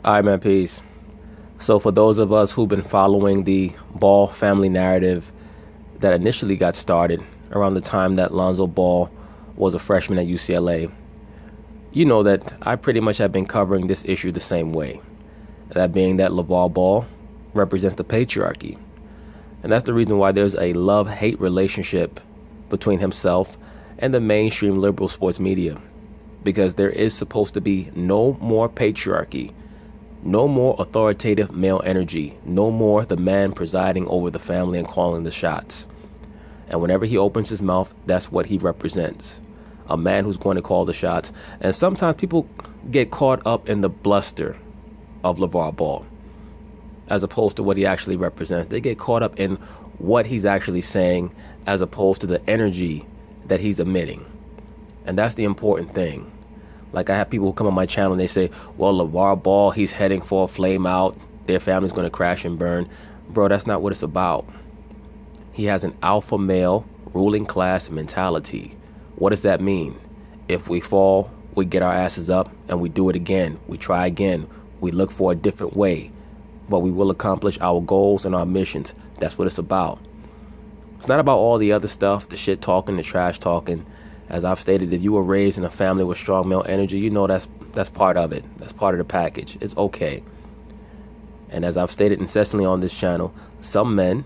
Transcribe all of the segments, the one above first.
All right, man, peace. So for those of us who've been following the Ball family narrative that initially got started around the time that Lonzo Ball was a freshman at UCLA, you know that I pretty much have been covering this issue the same way. That being that Lavar Ball represents the patriarchy. And that's the reason why there's a love-hate relationship between himself and the mainstream liberal sports media. Because there is supposed to be no more patriarchy, no more authoritative male energy, no more the man presiding over the family and calling the shots. And whenever he opens his mouth, that's what he represents. A man who's going to call the shots. And sometimes people get caught up in the bluster of Lavar Ball as opposed to what he actually represents. They get caught up in what he's actually saying as opposed to the energy that he's emitting. And that's the important thing. Like, I have people who come on my channel and they say, well, Lavar Ball, he's heading for a flame out. Their family's going to crash and burn. Bro, that's not what it's about. He has an alpha male ruling class mentality. What does that mean? If we fall, we get our asses up and we do it again. We try again. We look for a different way. But we will accomplish our goals and our missions. That's what it's about. It's not about all the other stuff, the shit talking, the trash talking. As I've stated, if you were raised in a family with strong male energy, you know that's part of it. That's part of the package. It's okay. And as I've stated incessantly on this channel, some men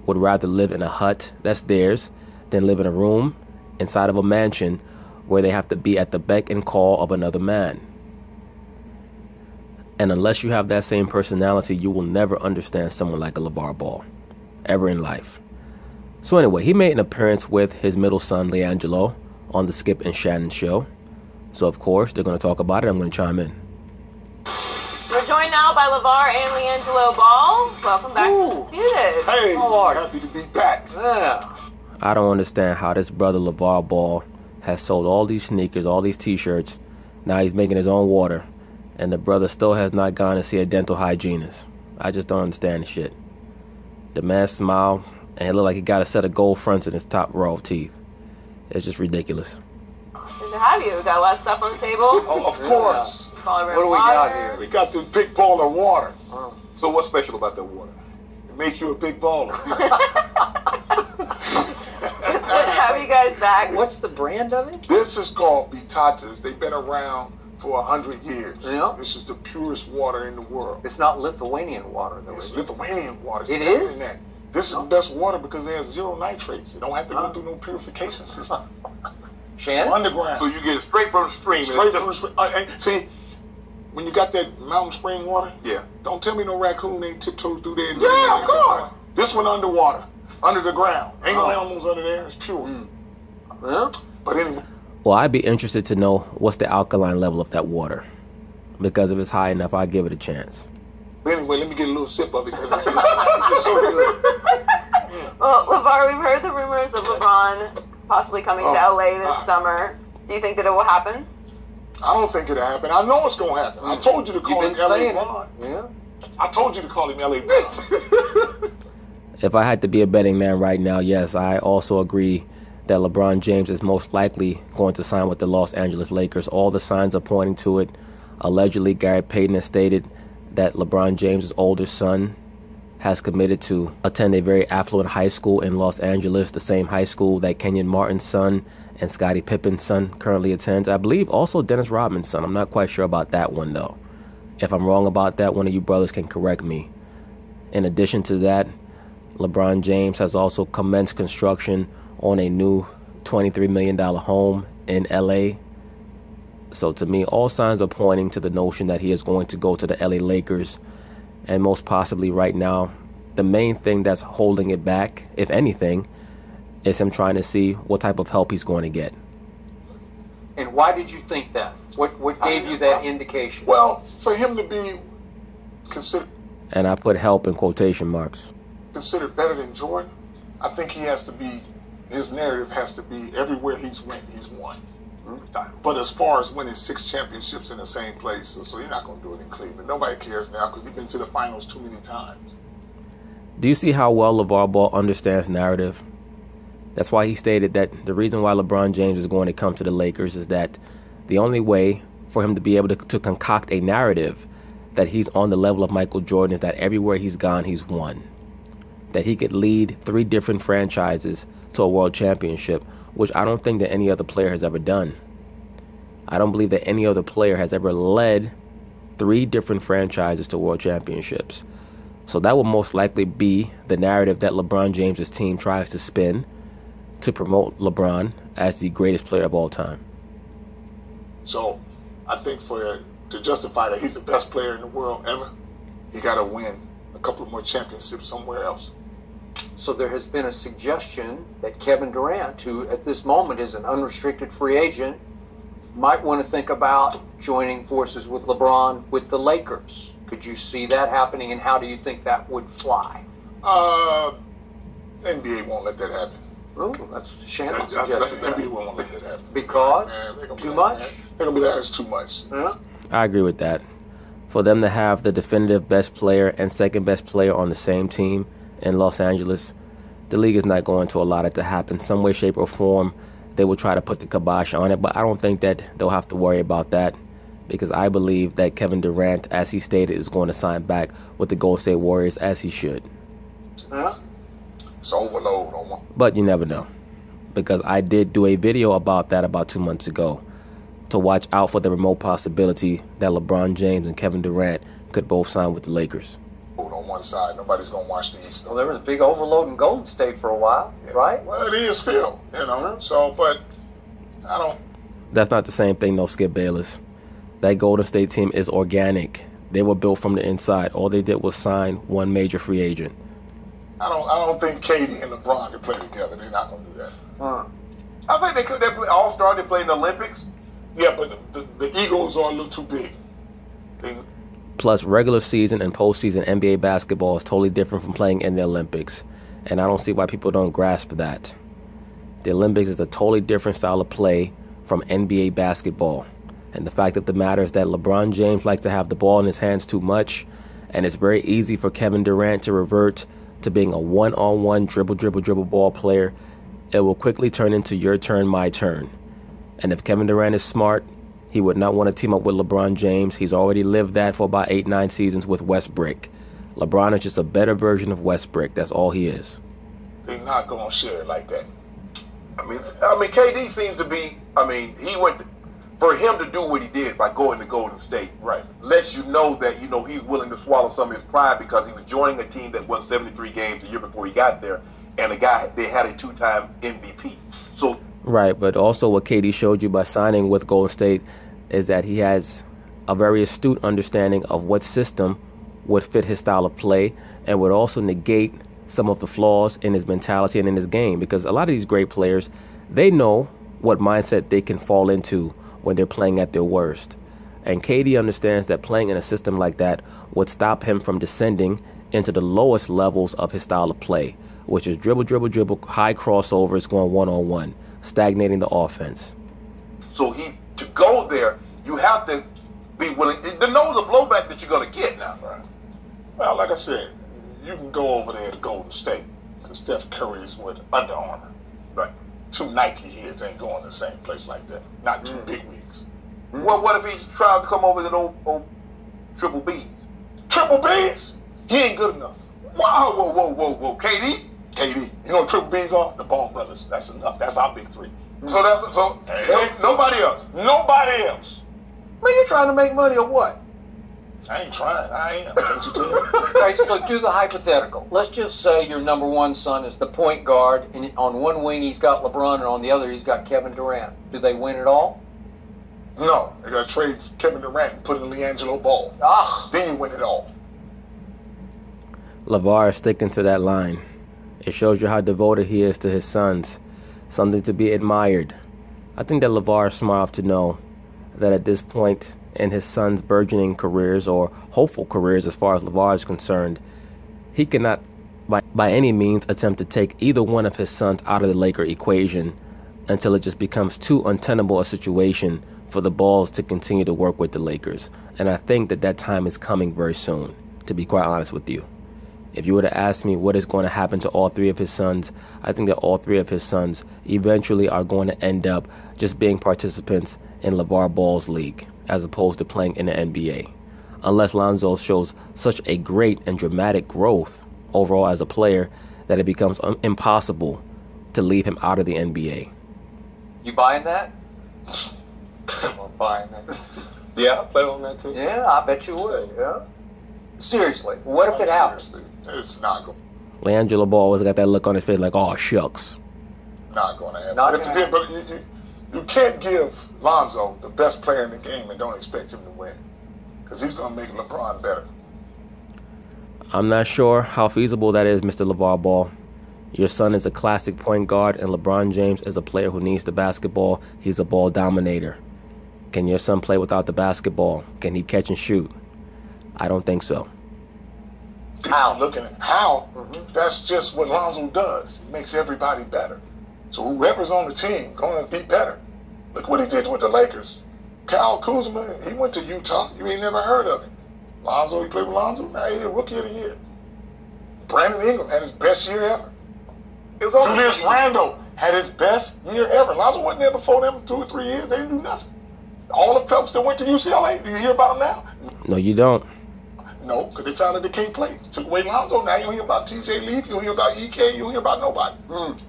would rather live in a hut that's theirs than live in a room inside of a mansion where they have to be at the beck and call of another man. And unless you have that same personality, you will never understand someone like a Lavar Ball, ever in life. So anyway, he made an appearance with his middle son, LeAngelo, on the Skip and Shannon show. So of course, they're going to talk about it. I'm going to chime in. We're joined now by Lavar and LeAngelo Ball. Welcome back to Disputed. Hey, happy to be back. Yeah. I don't understand how this brother Lavar Ball has sold all these sneakers, all these t-shirts. Now he's making his own water. And the brother still has not gone to see a dental hygienist. I just don't understand the shit. The man smiled, and it looked like he got a set of gold fronts in his top row of teeth. It's just ridiculous. Good to have you. Got a lot of stuff on the table. Oh, of course. What do we got here? We got this big ball of water. So what's special about that water? It makes you a big baller. It's good to have you guys back. What's the brand of it? This is called Bitatas. They've been around for 100 years. Yeah. This is the purest water in the world. It's not Lithuanian water, though. It's Lithuanian water. It better is? than that. This is the best water because it has zero nitrates. You don't have to go through no purification system. Shannon? Underground. So you get it straight from the stream. Straight from the stream. See, when you got that mountain spring water, Yeah. don't tell me no raccoon ain't tiptoed through there. And Yeah, of course. This one underwater, under the ground. Ain't no animals under there. It's pure. Yeah? But anyway. Well, I'd be interested to know what's the alkaline level of that water. Because if it's high enough, I'll give it a chance. But anyway, let me get a little sip of it because it's so good. Well, Lavar, we've heard the rumors of LeBron possibly coming to LA this summer. Do you think that it will happen? I don't think it'll happen. I know it's going to happen. I told you to call him You've been LA saying Bron. it. Yeah. I told you to call him LA Bron. If I had to be a betting man right now, yes, I also agree that LeBron James is most likely going to sign with the Los Angeles Lakers. All the signs are pointing to it. Allegedly, Gary Payton has stated that LeBron James' older son has committed to attend a very affluent high school in Los Angeles, the same high school that Kenyon Martin's son and Scottie Pippen's son currently attends. I believe also Dennis Rodman's son. I'm not quite sure about that one, though. If I'm wrong about that, one of you brothers can correct me. In addition to that, LeBron James has also commenced construction on a new $23 million home in LA. So to me, all signs are pointing to the notion that he is going to go to the LA Lakers. And most possibly right now, the main thing that's holding it back, if anything, is him trying to see what type of help he's going to get. And why did you think that? What gave you that indication? Well, for him to be considered And I put help in quotation marks. considered better than Jordan, I think he has to be, his narrative has to be everywhere he's went, he's won. But as far as winning 6 championships in the same place, so you're not going to do it in Cleveland. Nobody cares now because he's been to the finals too many times. Do you see how well Lavar Ball understands narrative? That's why he stated that the reason why LeBron James is going to come to the Lakers is that the only way for him to be able to concoct a narrative that he's on the level of Michael Jordan is that everywhere he's gone, he's won. That he could lead 3 different franchises to a world championship, which I don't think that any other player has ever done. I don't believe that any other player has ever led 3 different franchises to world championships. So that will most likely be the narrative that LeBron James' team tries to spin to promote LeBron as the greatest player of all time. So I think to justify that he's the best player in the world ever, he got to win a couple of more championships somewhere else. So there has been a suggestion that Kevin Durant, who at this moment is an unrestricted free agent, might want to think about joining forces with LeBron with the Lakers. Could you see that happening, and how do you think that would fly? NBA won't let that happen. Oh, that's a Shannon suggestion. NBA won't let that happen. Because? Too much? They're going to be like, it's too much. Yeah. I agree with that. For them to have the definitive best player and second best player on the same team in Los Angeles, the league is not going to allow it to happen. Some way, shape, or form, they will try to put the kibosh on it, but I don't think that they'll have to worry about that, because I believe that Kevin Durant, as he stated, is going to sign back with the Golden State Warriors, as he should. Yeah. It's overload on one. But you never know, because I did do a video about that about 2 months ago, to watch out for the remote possibility that LeBron James and Kevin Durant could both sign with the Lakers. On one side, nobody's going to watch the East. Well, there was a big overload in Golden State for a while, right? Well, it is still, So, but I don't. That's not the same thing, though, Skip Bayless. That Golden State team is organic. They were built from the inside. All they did was sign one major free agent. I don't think KD and LeBron can play together. They're not going to do that. I think they could. They play All-Star. They play in the Olympics. Yeah, but the Eagles are a little too big. Plus, regular season and postseason NBA basketball is totally different from playing in the Olympics. And I don't see why people don't grasp that. The Olympics is a totally different style of play from NBA basketball. And the fact of the matter is that LeBron James likes to have the ball in his hands too much. And it's very easy for Kevin Durant to revert to being a one-on-one dribble ball player. It will quickly turn into your turn, my turn. And if Kevin Durant is smart, he would not want to team up with LeBron James. He's already lived that for about 8-9 seasons with Westbrook. LeBron is just a better version of Westbrook. That's all he is. They're not going to share it like that. I mean, KD seems to be. He went for him to do what he did by going to Golden State. Right. Lets you know that he's willing to swallow some of his pride, because he was joining a team that won 73 games the year before he got there, and they had a 2-time MVP. So. Right, but also what KD showed you by signing with Golden State is that he has a very astute understanding of what system would fit his style of play and would also negate some of the flaws in his mentality and in his game. Because a lot of these great players, they know what mindset they can fall into when they're playing at their worst. And KD understands that playing in a system like that would stop him from descending into the lowest levels of his style of play, which is dribble, high crossovers going one-on-one, stagnating the offense. So to go there, you have to be willing to know the blowback that you're going to get now. Right. Well, like I said, you can go over there to Golden State, because Steph Curry's with Under Armour. Right. 2 Nike heads ain't going to the same place like that. Not 2 big wigs. Well, what if he's trying to come over to old Triple B's? Triple B's? He ain't good enough. Wow, whoa. KD? KD. You know what Triple B's are? The Ball brothers. That's enough. That's our big 3. So nobody else. Nobody else. Man, you trying to make money or what? I ain't trying. I am. Don't you tell me? Okay, so do the hypothetical. Let's just say your number one son is the point guard, and on one wing he's got LeBron, and on the other he's got Kevin Durant. Do they win it all? No. They got to trade Kevin Durant and put in LiAngelo Ball. Then you win it all. Lavar is sticking to that line. It shows you how devoted he is to his sons. Something to be admired. I think that Lavar is smart enough to know that at this point in his son's burgeoning careers, or hopeful careers as far as Lavar is concerned, he cannot by any means attempt to take either one of his sons out of the Laker equation until it just becomes too untenable a situation for the Balls to continue to work with the Lakers. And I think that time is coming very soon, to be quite honest with you. If you were to ask me what is going to happen to all 3 of his sons, I think that all 3 of his sons eventually are going to end up just being participants in LeVar Ball's league, as opposed to playing in the NBA. unless Lonzo shows such a great and dramatic growth overall as a player that it becomes impossible to leave him out of the NBA. You buying that? I'm buying that. Yeah, I play on that too. Yeah, I bet you would. Yeah. Seriously, what if it happens? It's not going. LiAngelo Ball always got that look on his face like, oh, shucks. Not going to happen. Not But if it did, but you can't give Lonzo the best player in the game and don't expect him to win, because he's going to make LeBron better. I'm not sure how feasible that is, Mr. LeVar Ball. Your son is a classic point guard, and LeBron James is a player who needs the basketball. He's a ball dominator. Can your son play without the basketball? Can he catch and shoot? I don't think so. How? Looking at how, that's just what Lonzo does. He makes everybody better. So whoever's on the team going to be better. Look what he did with the Lakers. Kyle Kuzma, he went to Utah. You ain't never heard of him. Lonzo, he played with Lonzo. Now he's a rookie of the year. Brandon Ingram had his best year ever. Julius Randle had his best year ever. Lonzo wasn't there before them 2 or 3 years. They didn't do nothing. All the folks that went to UCLA, do you hear about them now? No, you don't. No, because they found out they can't play. Took away Lonzo. Now you don't hear about TJ Leaf. You don't hear about EK. You don't hear about nobody.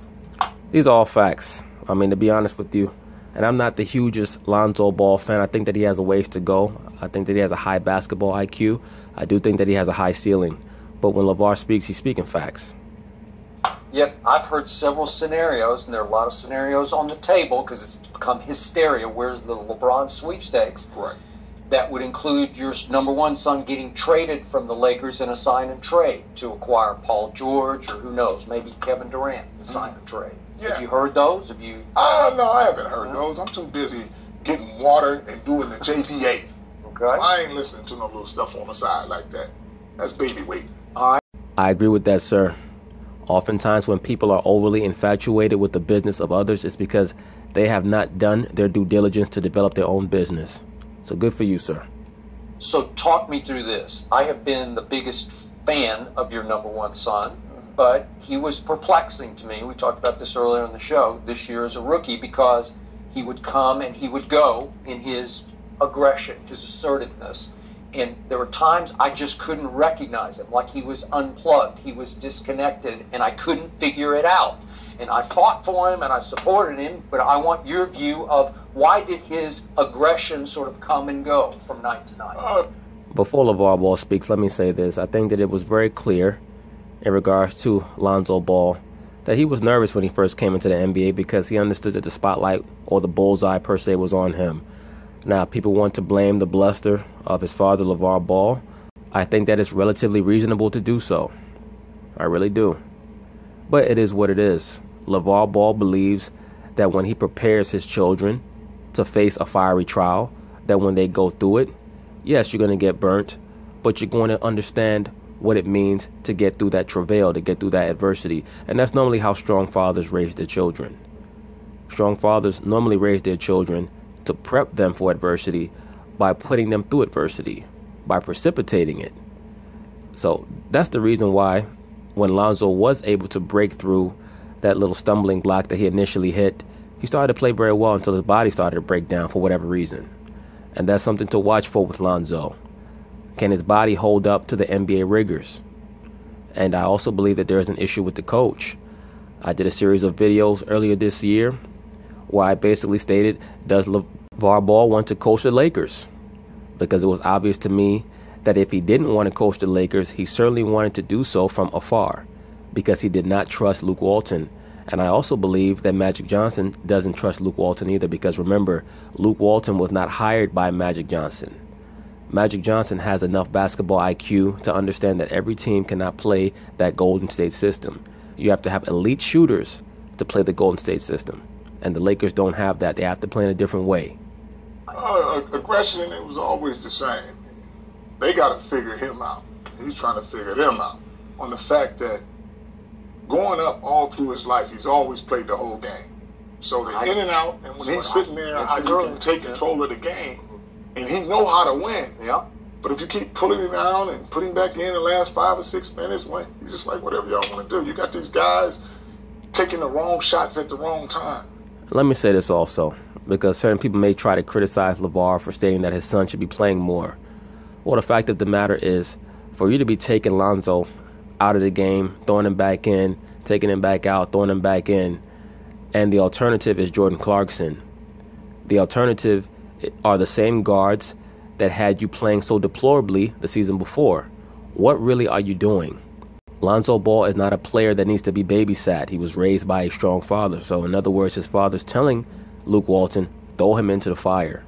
These are all facts. I mean, to be honest with you, and I'm not the hugest Lonzo Ball fan. I think that he has a ways to go. I think that he has a high basketball IQ. I do think that he has a high ceiling. But when LeVar speaks, he's speaking facts. Yet I've heard several scenarios, and there are a lot of scenarios on the table because it's become hysteria. Where's the LeBron sweepstakes? Right. That would include your number one son getting traded from the Lakers in a sign and trade to acquire Paul George, or who knows, maybe Kevin Durant in a sign and trade. Yeah. Have you heard those? Have you? No, I haven't heard those. I'm too busy getting water and doing the JPA. Okay. I ain't listening to no little stuff on the side like that. That's baby weight. All right. I agree with that, sir. Oftentimes when people are overly infatuated with the business of others, it's because they have not done their due diligence to develop their own business. So good for you, sir. So talk me through this. I have been the biggest fan of your number one son, but he was perplexing to me. We talked about this earlier in the show this year as a rookie, because he would come and he would go in his aggression, his assertiveness. And there were times I just couldn't recognize him, like he was unplugged, he was disconnected, and I couldn't figure it out. And I fought for him and I supported him, but I want your view of why did his aggression sort of come and go from night to night? Before LeVar Ball speaks, let me say this. I think that it was very clear in regards to Lonzo Ball that he was nervous when he first came into the NBA because he understood that the spotlight, or the bullseye per se, was on him. Now, people want to blame the bluster of his father, LeVar Ball. I think that it's relatively reasonable to do so. I really do. But it is what it is. LeVar Ball believes that when he prepares his children to face a fiery trial, that when they go through it, yes, you're going to get burnt, but you're going to understand what it means to get through that travail, to get through that adversity. And that's normally how strong fathers raise their children. Strong fathers normally raise their children to prep them for adversity by putting them through adversity, by precipitating it. So that's the reason why when Lonzo was able to break through that little stumbling block that he initially hit, he started to play very well until his body started to break down for whatever reason. And that's something to watch for with Lonzo. Can his body hold up to the NBA rigors? And I also believe that there is an issue with the coach. I did a series of videos earlier this year where I basically stated, does LeVar Ball want to coach the Lakers? Because it was obvious to me that if he didn't want to coach the Lakers, he certainly wanted to do so from afar, because he did not trust Luke Walton. And I also believe that Magic Johnson doesn't trust Luke Walton either, because remember, Luke Walton was not hired by Magic Johnson. Magic Johnson has enough basketball IQ to understand that every team cannot play that Golden State system. You have to have elite shooters to play the Golden State system. And the Lakers don't have that. They have to play in a different way. Aggression, it was always the same. They got to figure him out. He's trying to figure them out on the fact that going up all through his life, he's always played the whole game. So the in and out, and when he's sitting there, how you can take control of the game, and he know how to win. Yeah. But if you keep pulling him down and putting him back in the last 5 or 6 minutes, when he's just like, whatever y'all want to do. You got these guys taking the wrong shots at the wrong time. Let me say this also, because certain people may try to criticize LeVar for stating that his son should be playing more. Well, the fact of the matter is, for you to be taking Lonzo out of the game, throwing him back in, taking him back out, throwing him back in, and the alternative is Jordan Clarkson. The alternative are the same guards that had you playing so deplorably the season before. What really are you doing? Lonzo Ball is not a player that needs to be babysat. He was raised by a strong father. So in other words, his father's telling Luke Walton, throw him into the fire.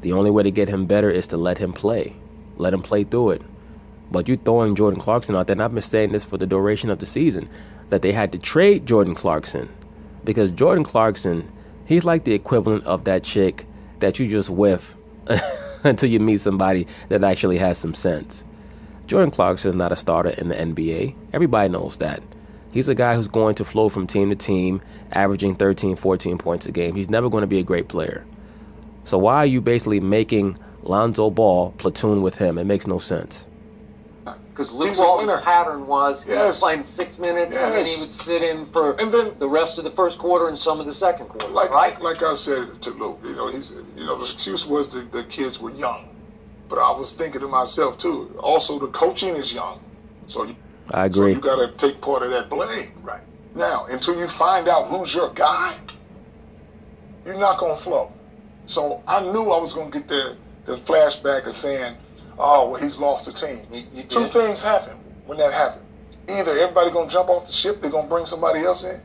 The only way to get him better is to let him play. Let him play through it. But you throwing Jordan Clarkson out there, and I've been saying this for the duration of the season, that they had to trade Jordan Clarkson. Because Jordan Clarkson, he's like the equivalent of that chick that you just whiff until you meet somebody that actually has some sense. Jordan Clarkson is not a starter in the NBA. Everybody knows that. He's a guy who's going to flow from team to team, averaging 13, 14 points a game. He's never going to be a great player. So why are you basically making Lonzo Ball platoon with him? It makes no sense. Because Luke Walton's pattern was he would play him 6 minutes and then he would sit in for the rest of the first quarter and some of the second quarter. Like I said to Luke, the excuse was the kids were young. But I was thinking to myself too. Also, the coaching is young, so I agree. So you got to take part of that blame. Right now, until you find out who's your guy, you're not gonna flow. So I knew I was gonna get the flashback of saying, "Oh, well, he's lost the team." Two things happen when that happened. Either everybody gonna jump off the ship, they're gonna bring somebody else in,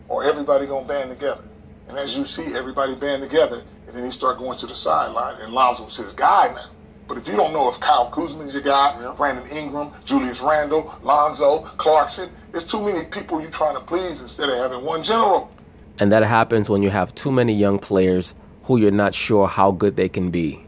or everybody gonna band together. And as you see, everybody band together, and then he start going to the sideline, and Lonzo's his guy now. But if you don't know if Kyle Kuzma's your guy, Brandon Ingram, Julius Randle, Lonzo, Clarkson, there's too many people you're trying to please instead of having one general. And that happens when you have too many young players who you're not sure how good they can be.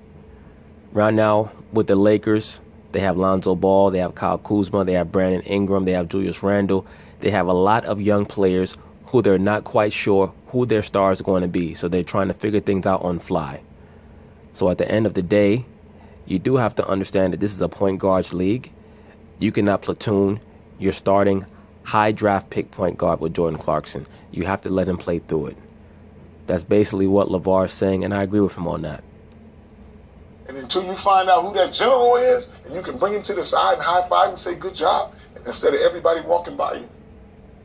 Right now, with the Lakers, they have Lonzo Ball, they have Kyle Kuzma, they have Brandon Ingram, they have Julius Randle. They have a lot of young players who they're not quite sure who their stars are going to be. So they're trying to figure things out on the fly. So at the end of the day, you do have to understand that this is a point guards league. You cannot platoon your starting high draft pick point guard with Jordan Clarkson. You have to let him play through it. That's basically what Lavar is saying, and I agree with him on that. And until you find out who that general is, and you can bring him to the side and high five and say good job, instead of everybody walking by you.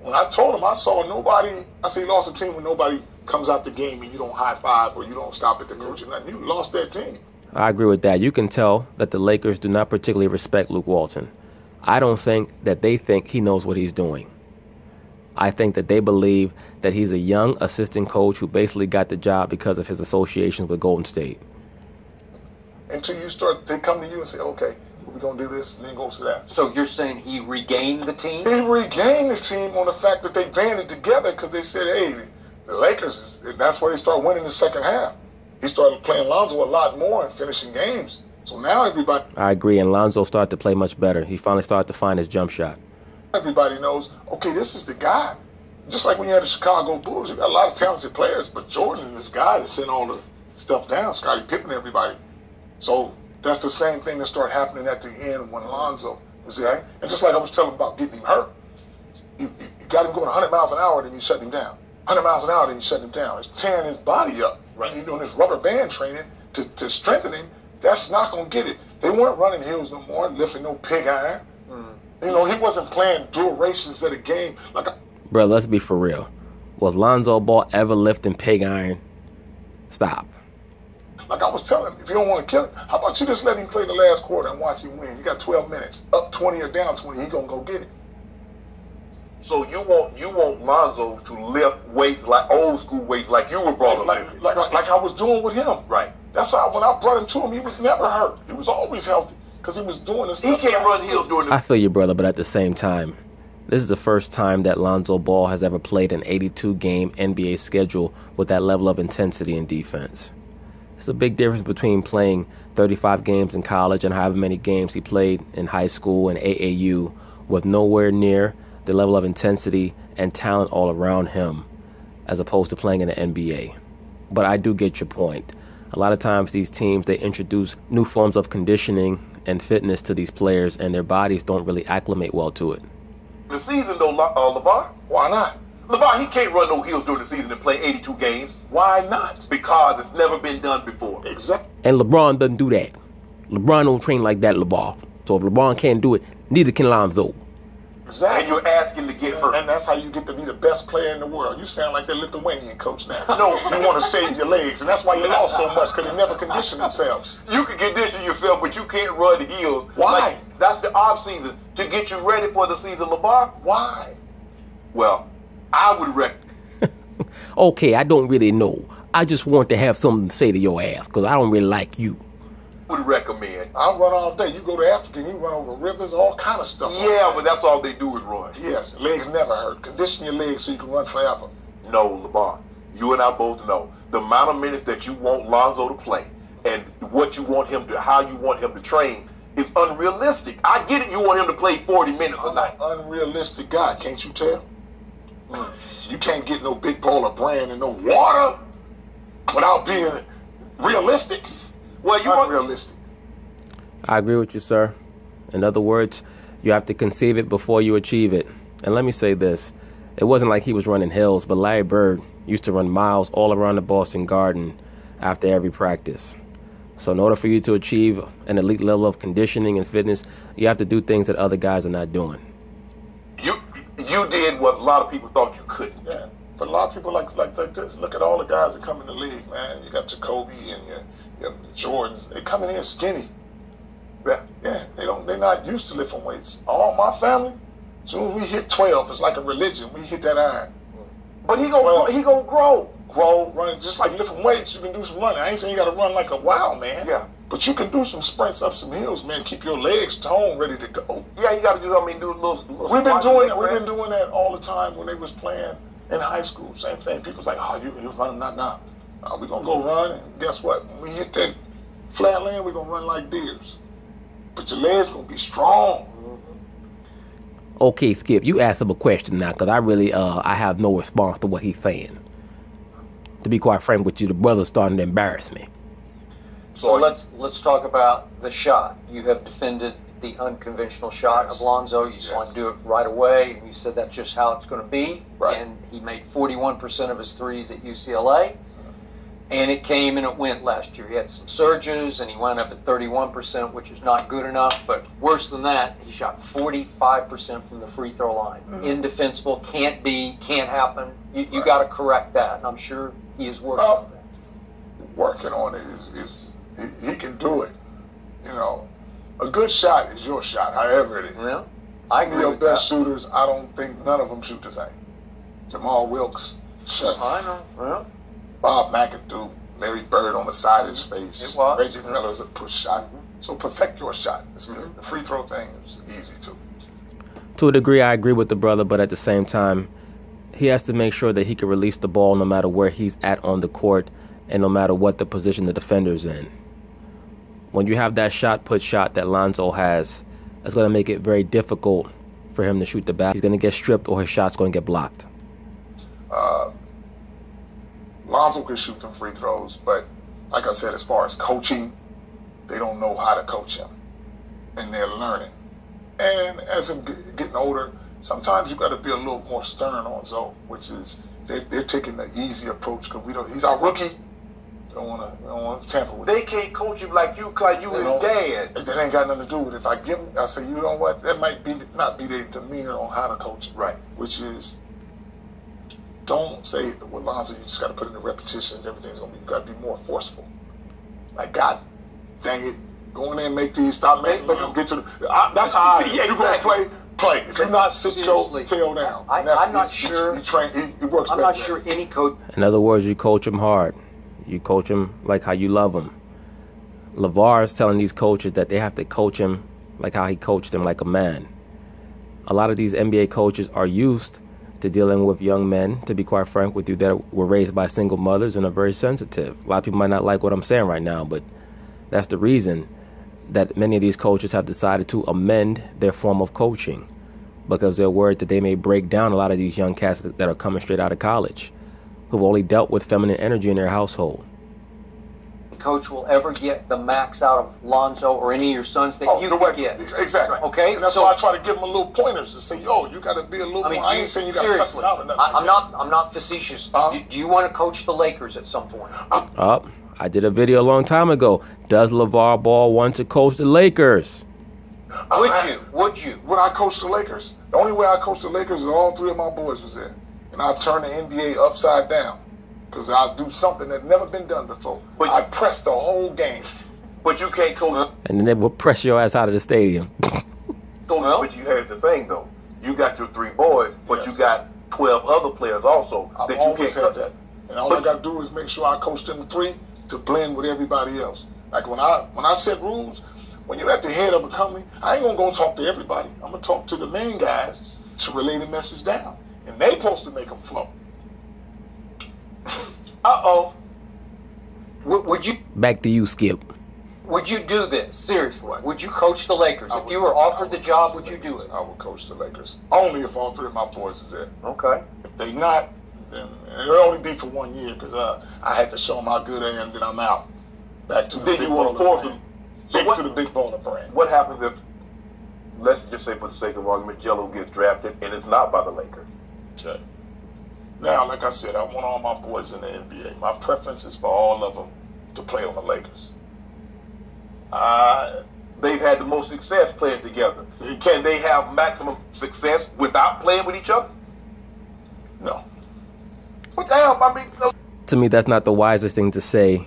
When I told him, I saw nobody. I said he lost a team when nobody comes out the game and you don't high five or you don't stop at the coach and nothing. You lost that team. I agree with that. You can tell that the Lakers do not particularly respect Luke Walton. I don't think that they think he knows what he's doing. I think that they believe that he's a young assistant coach who basically got the job because of his associations with Golden State. Until they come to you and say, okay, we're going to do this, and then go to that. So you're saying he regained the team? He regained the team on the fact that they banded together because they said, hey, the Lakers, that's where they start winning the second half. He started playing Lonzo a lot more and finishing games. So now everybody... I agree, and Lonzo started to play much better. He finally started to find his jump shot. Everybody knows, okay, this is the guy. Just like when you had the Chicago Bulls, you got a lot of talented players, but Jordan is this guy that sent all the stuff down, Scottie Pippen, everybody. So that's the same thing that started happening at the end when Lonzo was there. And just like I was telling about getting him hurt, you got him going 100 miles an hour, then you shut him down. 100 miles an hour, then you shut him down. It's tearing his body up. Right? You're doing this rubber band training to strengthen him. That's not going to get it. They weren't running hills no more, lifting no pig iron. He wasn't playing durations of the game. Bro, let's be for real. Was Lonzo Ball ever lifting pig iron? Stop. Like I was telling him, if you don't want to kill him, how about you just let him play the last quarter and watch him win? You got 12 minutes, up 20 or down 20, he going to go get it. So you want Lonzo to lift weights like old school weights, like you were brought up, like I was doing with him. Right. That's how when I brought him to him, he was never hurt. He was always healthy because he was doing this. He can't run hills during the... I feel you, brother, but at the same time, this is the first time that Lonzo Ball has ever played an 82-game NBA schedule with that level of intensity and defense. It's a big difference between playing 35 games in college and however many games he played in high school and AAU with nowhere near the level of intensity and talent all around him as opposed to playing in the NBA. But I do get your point. A lot of times these teams, they introduce new forms of conditioning and fitness to these players, and their bodies don't really acclimate well to it. The season, though, Lavar? Why not? Lavar, he can't run no hills during the season and play 82 games. Why not? Because it's never been done before. Exactly. And LeBron doesn't do that. LeBron don't train like that, LeVar. So if LeBron can't do it, neither can Lonzo. Exactly. And you're asking to get hurt. And that's how you get to be the best player in the world. You sound like that Lithuanian coach now. No, you want to save your legs, and that's why you lost so much, because they never condition themselves. You can condition yourself, but you can't run heels. Why? Like, that's the off season to get you ready for the season, LeVar. Why? Well, I would recommend. Okay, I don't really know. I just want to have something to say to your ass, because I don't really like you. Would recommend. I'll run all day. You go to Africa, you run over rivers, all kind of stuff. Yeah, but that's all they do is run. Yes, legs never hurt. Condition your legs so you can run forever. No, LeVar, you and I both know the amount of minutes that you want Lonzo to play and what you want him to, how you want him to train is unrealistic. I get it. You want him to play 40 minutes a night. I'm an unrealistic guy, can't you tell? You can't get no big bowl of bran and no water without being realistic. Well, you unrealistic. I agree with you, sir. In other words, you have to conceive it before you achieve it. And let me say this. It wasn't like he was running hills, but Larry Bird used to run miles all around the Boston Garden after every practice. So in order for you to achieve an elite level of conditioning and fitness, you have to do things that other guys are not doing. You did what a lot of people thought you couldn't. Yeah, but a lot of people like this. Look at all the guys that come in the league, man. You got Jacoby and your Jordans. They come in here skinny. Yeah, they're not used to lifting weights. All my family, as soon as we hit 12, it's like a religion. We hit that iron. But he gonna grow. Running just like lifting weights. You can do some running. I ain't saying you got to run like a wild man. Yeah. But you can do some sprints up some hills, man. Keep your legs toned, ready to go. Yeah, you got to do. Do a little. We've been doing that all the time when they was playing in high school. Same thing. People's like, oh, you're running not now. We're gonna go run, and guess what? When we hit that flat land, we're gonna run like deers. But your legs gonna be strong. Okay, Skip, you asked him a question now, because I really, I have no response to what he's saying. To be quite frank with you, the brother's starting to embarrass me. So let's talk about the shot. You have defended the unconventional shot of Lonzo. You saw him do it right away, and you said that's just how it's going to be. Right. And he made 41% of his threes at UCLA. And it came and it went last year. He had some surges, and he wound up at 31%, which is not good enough. But worse than that, he shot 45% from the free throw line. Indefensible, can't happen. You got to correct that, and I'm sure he is working on that. Working on it he can do it. You know, a good shot is your shot, however it is. Yeah, I agree your with best that. shooters, I don't think none of them shoot the same. Jamal Wilkes, I know. Yeah. Bob McAdoo, Larry Bird on the side of his face. It was. Reggie Miller's a push shot. So perfect your shot. It's good. The free throw thing is easy too. To a degree, I agree with the brother, but at the same time, he has to make sure that he can release the ball no matter where he's at on the court and no matter what the position the defender's in. When you have that shot-put shot that Lonzo has, it's going to make it very difficult for him to shoot the basket. He's going to get stripped or his shot's going to get blocked. Lonzo can shoot them free throws, but like I said, as far as coaching, they don't know how to coach him, and they're learning. And as I'm getting older, sometimes you got to be a little more stern on Zoe, which is they're taking the easy approach because he's our rookie. Don't want to tamper with him. They can't coach him like you, cause you his dad. That ain't got nothing to do with it. If I give him, I say, you know what? That might not be their demeanor on how to coach him. Right. Which is, don't say with Lonzo, you just got to put in the repetitions. Everything's gonna be. You got to be more forceful. Like, God, dang it, go in there and make these. Stop making. Get to the. That's how you're gonna play. If you're not, sit your tail down. I'm not sure. He works. I'm not sure any coach. In other words, you coach him hard. You coach him like how you love him. Lavar is telling these coaches that they have to coach him like how he coached them, like a man. A lot of these NBA coaches are used to dealing with young men, to be quite frank with you, that were raised by single mothers and are very sensitive. A lot of people might not like what I'm saying right now, but that's the reason that many of these coaches have decided to amend their form of coaching, because they're worried that they may break down a lot of these young cats that are coming straight out of college, who've only dealt with feminine energy in their household. Coach will ever get the max out of Lonzo or any of your sons that you can get. Exactly. Okay. And that's why I try to give them a little pointers to say, yo, you got to be a little more. I ain't saying you got to cut them out or nothing. I'm not facetious. Do you want to coach the Lakers at some point? I did a video a long time ago. Does LeVar Ball want to coach the Lakers? Would you? Would I coach the Lakers? The only way I coach the Lakers is all three of my boys was there. And I'd turn the NBA upside down. Because I'll do something that's never been done before. But I press the whole game. But you can't coach. And then they will press your ass out of the stadium. But you here's the thing, though. You got your 3 boys, but you got 12 other players also I've that you always can't had that. And all I got to do is make sure I coach them 3 to blend with everybody else. Like when I set rules, when you're at the head of a company, I ain't going to go talk to everybody. I'm going to talk to the main guys to relay the message down. And they supposed to make them flow. Uh-oh. Would you... Back to you, Skip. Would you do this? Seriously. Would you coach the Lakers? If you were offered the job, would you do it? I would coach the Lakers. Only if all 3 of my boys is there. Okay. If they not, then it'll only be for 1 year because I had to show them how good I am, then I'm out. Back to the Then big you want to baller force brand. them. Back to the big baller brand. What happens if, let's just say for the sake of argument, Jello gets drafted and it's not by the Lakers? Okay. Now, like I said, I want all my boys in the NBA. My preference is for all of them to play on the Lakers. They've had the most success playing together. Can they have maximum success without playing with each other? No. What the hell? I mean, no. To me, that's not the wisest thing to say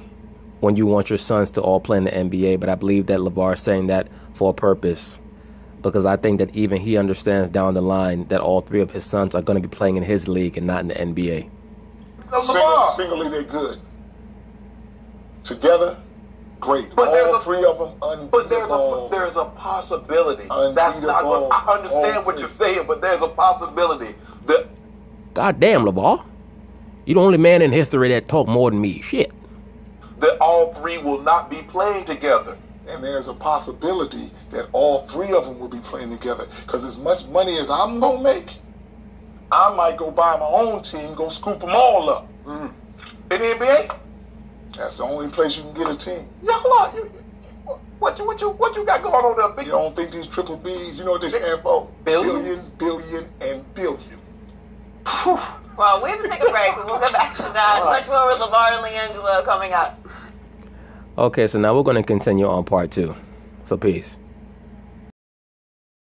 when you want your sons to all play in the NBA, but I believe that LeVar is saying that for a purpose. Because I think that even he understands down the line that all 3 of his sons are going to be playing in his league and not in the NBA. No, Singly, they're good. Together, great. But all 3 of them unbeatable. But there's a possibility. Unbeatable. That's not what I understand what you're saying, but there's a possibility that God damn, LeVar. You're the only man in history that talk more than me. Shit. all 3 will not be playing together. And there's a possibility that all 3 of them will be playing together. Because as much money as I'm going to make, I might go buy my own team, go scoop them all up. In the NBA? That's the only place you can get a team. Yeah, hold on. What you got going on there, big? You don't think these triple Bs, you know what they stand for? Billions? Billion, and billion. Well, we have to take a break. We'll get back to that. Much more with LeVar and LiAngelo coming up. Okay, so now we're going to continue on part 2. So peace.